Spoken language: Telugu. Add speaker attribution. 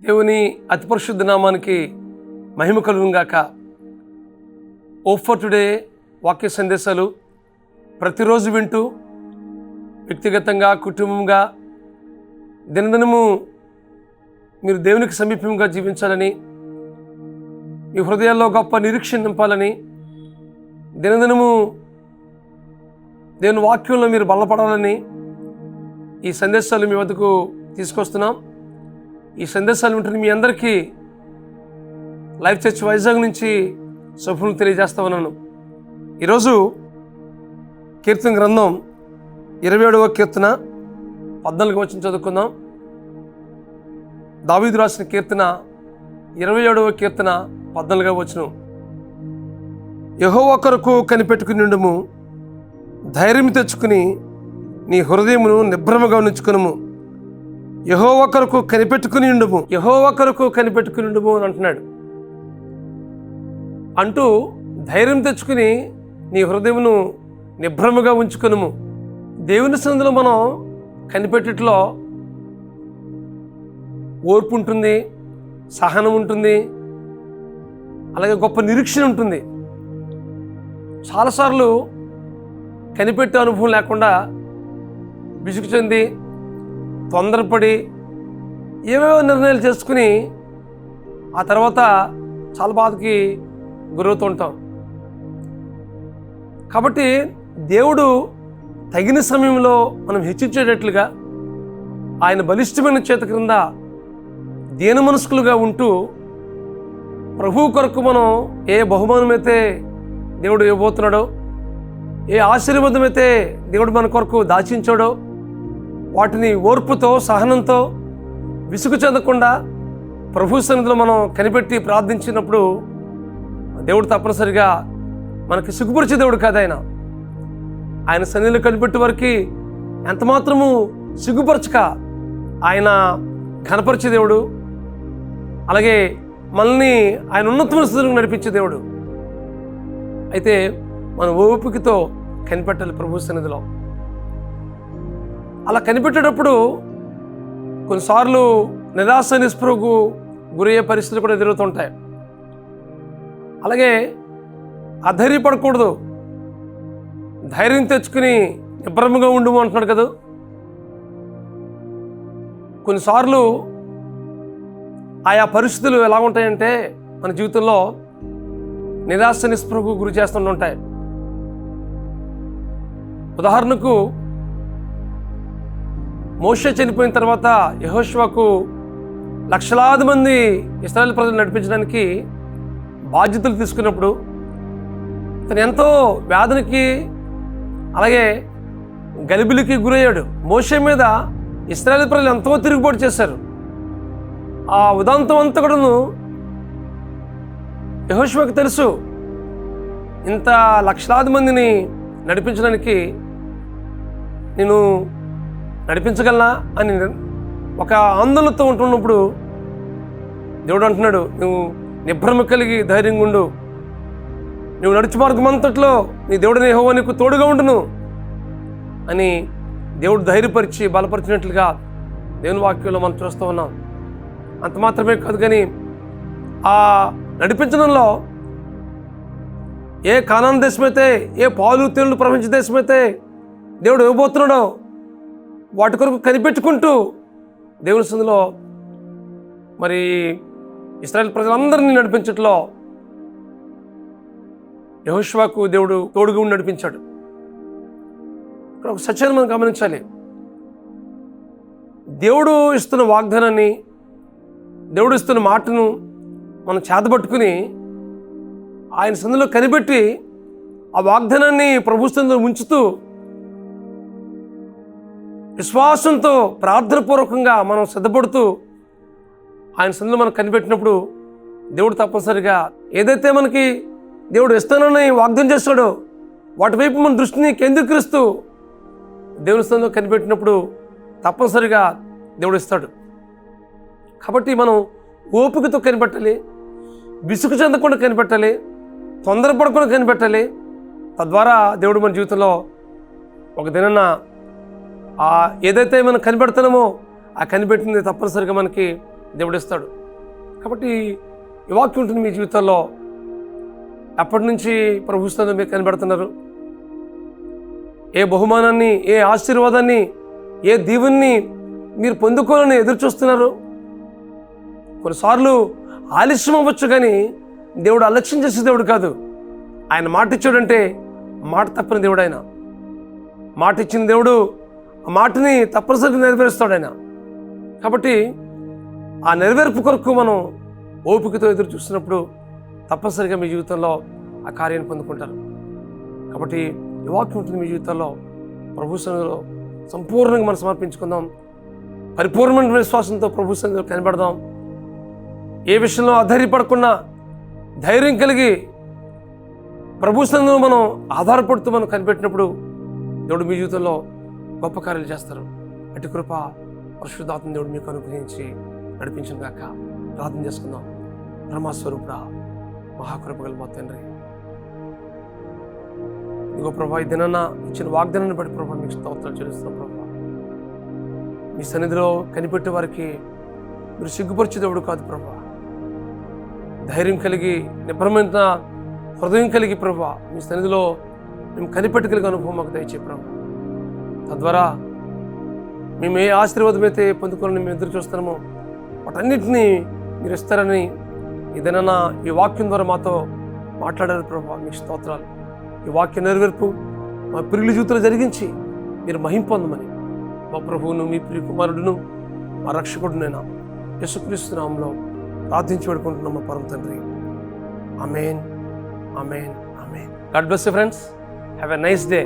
Speaker 1: దేవుని అతి పరిశుద్ధ నామానికి మహిమ కలుగును గాక. హోప్ ఫర్ టుడే వాక్య సందేశాలు ప్రతిరోజు వింటూ వ్యక్తిగతంగా కుటుంబంగా దినదినము మీరు దేవునికి సమీపంగా జీవించాలని, మీ హృదయాల్లో గొప్ప నిరీక్షణ నింపాలని, దినదినము దేవుని వాక్యంలో మీరు బలపడాలని ఈ సందేశాలు మీ వద్దకు తీసుకొస్తున్నాం. ఈ సందేశాలు వింటున్న మీ అందరికీ లైఫ్ చర్చ్ వైజాగ్ నుంచి శుభములు తెలియజేస్తా ఉన్నాను. ఈరోజు కీర్తన గ్రంథం 27వ కీర్తన 14వ వచనం చదువుకుందాం. దావీదు రాసిన కీర్తన 27వ కీర్తన 14వ వచనం. యెహోవా కొరకు కనిపెట్టుకునిండుము, ధైర్యం తెచ్చుకుని నీ హృదయమును నిబ్రమగా ఉంచుకునుము. యెహోవా కొరకు కనిపెట్టుకునిండుము, యెహోవా కొరకు కనిపెట్టుకునిండుము అని అంటున్నాడు. అంటూ ధైర్యం తెచ్చుకుని నీ హృదయమును నిబ్రమగా ఉంచుకునుము. దేవుని సన్నిధిలో మనం కనిపెట్టట్లో ఓర్పు ఉంటుంది, సహనం ఉంటుంది, అలాగే గొప్ప నిరీక్షణ ఉంటుంది. చాలాసార్లు కనిపెట్టే అనుభవం లేకుండా విసుగు చెంది తొందరపడి ఏవేవో నిర్ణయాలు చేసుకుని ఆ తర్వాత చాలా బాధకి గురవుతూ ఉంటాం. కాబట్టి దేవుడు తగిన సమయంలో మనం హెచ్చించేటట్లుగా ఆయన బలిష్టమైన చేత క్రింద దీన మనస్కులుగా ఉంటూ ప్రభువు కొరకు మనం ఏ బహుమానమైతే దేవుడు ఇవ్వబోతున్నాడో, ఏ ఆశీర్వాదం అయితే దేవుడు మన కొరకు దాచించాడో వాటిని ఓర్పుతో సహనంతో విసుగు చెందకుండా ప్రభు సన్నిధిలో మనం కనిపెట్టి ప్రార్థించినప్పుడు దేవుడు తప్పనిసరిగా మనకి సిగ్గుపరిచే దేవుడు కాదు. ఆయన సన్నిధిలో కనిపెట్టే వారికి ఎంతమాత్రము సిగ్గుపరచక ఆయన ఘనపరిచే దేవుడు, అలాగే మనల్ని ఆయన ఉన్నతమైన స్థితిలో నడిపించే దేవుడు. అయితే మనం ఓపికతో కనిపెట్టాలి ప్రభు సన్నిధిలో. అలా కనిపెట్టేటప్పుడు కొన్నిసార్లు నిరాశ నిస్పృహకు గురయ్యే పరిస్థితులు కూడా ఎదురవుతుంటాయి. అలాగే అధైర్యపడకూడదు, ధైర్యం తెచ్చుకుని నిబ్రమగా ఉండుము అంటున్నాడు కదా. కొన్నిసార్లు ఆయా పరిస్థితులు ఎలా ఉంటాయంటే మన జీవితంలో నిరాశ నిస్పృహకు గురి చేస్తుంటాయి. ఉదాహరణకు మోషే చనిపోయిన తర్వాత యెహోషువకు లక్షలాది మంది ఇశ్రాయేలు ప్రజలు నడిపించడానికి బాధ్యతలు తీసుకున్నప్పుడు తను ఎంతో వ్యాధునికి అలాగే గలిబిలికి గురయ్యాడు. మోషే మీద ఇశ్రాయేలు ప్రజలు ఎంతో తిరుగుబాటు చేశారు. ఆ ఉదాంతం అంతా కూడాను యెహోషువకు తెలుసు. ఇంత లక్షలాది మందిని నడిపించడానికి నేను నడిపించగలనా అని ఒక ఆందోళనతో ఉంటున్నప్పుడు దేవుడు అంటున్నాడు, నువ్వు నిబ్రమ కలిగి ధైర్యంగా ఉండు, నువ్వు నడుచు మార్గం అంతట్లో నీ దేవుడిని యెహోవా నీకు తోడుగా ఉండును అని దేవుడు ధైర్యపరిచి బలపరిచినట్లుగా దేవుని వాక్యంలో మనం చూస్తూ ఉన్నాం. అంత మాత్రమే కాదు, కానీ ఆ నడిపించడంలో ఏ కానాను దేశమైతే, ఏ పాలు తేళ్లు ప్రపంచ దేశమైతే దేవుడు ఇవ్వబోతున్నాడో వాటి కొరకు కనిపెట్టుకుంటూ దేవుని సన్నిధిలో మరి ఇశ్రాయేలు ప్రజలందరినీ నడిపించట్లో యెహోషువకు దేవుడు తోడుగా ఉండి నడిపించాడు. ఇక్కడ ఒక సత్యాన్ని మనం గమనించాలి. దేవుడు ఇస్తున్న వాగ్దానాన్ని, దేవుడు ఇస్తున్న మాటను మనం చేతబట్టుకుని ఆయన సన్నిధిలో కనిపెట్టి ఆ వాగ్దానాన్ని ప్రభు సన్నిధిలో ఉంచుతూ విశ్వాసంతో ప్రార్థనపూర్వకంగా మనం సిద్ధపడుతూ ఆయన సన్నిధిలో మనం కనిపెట్టినప్పుడు దేవుడు తప్పనిసరిగా ఏదైతే మనకి దేవుడు ఇస్తానని వాగ్దానం చేస్తాడో వాటి వైపు మన దృష్టిని కేంద్రీకరిస్తూ దేవుని సన్నిధిలో కనిపెట్టినప్పుడు తప్పనిసరిగా దేవుడు ఇస్తాడు. కాబట్టి మనం ఓపికతో కనిపెట్టాలి, విసుగు చెందకుండా కనిపెట్టాలి, తొందరపడకుండా కనిపెట్టాలి. తద్వారా దేవుడు మన జీవితంలో ఒక దినాన ఏదైతే మనం కనిపెడుతున్నామో ఆ కనిపెట్టింది తప్పనిసరిగా మనకి దేవుడు ఇస్తాడు. కాబట్టి ఈ వాక్యం ఉంటుంది మీ జీవితాల్లో. ఎప్పటి నుంచి ప్రభుత్వంలో మీరు కనబడుతున్నారు? ఏ బహుమానాన్ని, ఏ ఆశీర్వాదాన్ని, ఏ దీవెన్ని మీరు పొందుకోవాలని ఎదురు చూస్తున్నారు? కొన్నిసార్లు ఆలస్యం అవ్వచ్చు, కానీ దేవుడు అలక్ష్యం చేసే దేవుడు కాదు. ఆయన మాట ఇచ్చాడంటే మాట తప్పని దేవుడు. ఆయన మాట ఇచ్చిన దేవుడు ఆ మాటని తప్పనిసరిగా నెరవేరుస్తాడు ఆయన. కాబట్టి ఆ నెరవేర్పు కొరకు మనం ఓపికతో ఎదురు చూస్తున్నప్పుడు తప్పనిసరిగా మీ జీవితంలో ఆ కార్యాన్ని పొందుకుంటారు. కాబట్టి ఈ వాక్యం ఉంటుంది మీ జీవితంలో. ప్రభు సన్నిధిలో సంపూర్ణంగా మనం సమర్పించుకుందాం. పరిపూర్ణమైన విశ్వాసంతో ప్రభు సన్నిధిలో కనబడదాం. ఏ విషయంలో అధైర్యపడకుండా ధైర్యం కలిగి ప్రభు సన్నిధిలో మనం ఆధారపడుతూ మనం కనిపెట్టినప్పుడు దేవుడు మీ జీవితంలో గొప్ప కార్యాలు చేస్తారు. అటు కృప పరిశుద్ధాత్మ దేవుడు మీకు అనుగ్రహించి నడిపించిన గాక. ప్రార్థన చేసుకుందాం. బ్రహ్మస్వరూపుడా, మహాకృపగల మా తండ్రి, ఇదిగో ప్రభా, ఈ దినాన ఇచ్చిన వాగ్దానాన్ని బట్టి ప్రభా మీకు స్తోత్రాలు చెల్లిస్తున్నాం. ప్రభా, మీ సన్నిధిలో కనిపెట్టే వారికి మీరు సిగ్గుపరిచే దేవుడు కాదు ప్రభా. ధైర్యం కలిగి, నిబ్రమైన హృదయం కలిగి ప్రభా మీ సన్నిధిలో మేము కనిపెట్టగలిగే అనుభవం మాకు దయచే ప్రభా. తద్వారా మేము ఏ ఆశీర్వాదం అయితే పొందుకోవాలని మేము ఎదురు చూస్తున్నామో వాటన్నిటినీ మీరు ఇస్తారని ఏదైనా ఈ వాక్యం ద్వారా మాతో మాట్లాడారు ప్రభా. మీకు స్తోత్రాలు. ఈ వాక్య నెరవేర్పు మా ప్రియుల జీవితంలో జరిగించి మీరు మహిమ పొందమని మా ప్రభువును, మీ ప్రియ కుమారుడును, మా రక్షకుడునైనా యేసుక్రీస్తు నామములో ప్రార్థించి పెడుకుంటున్నాం మా పరమ తండ్రి. Amen, amen, amen. God bless you friends. Have a nice day.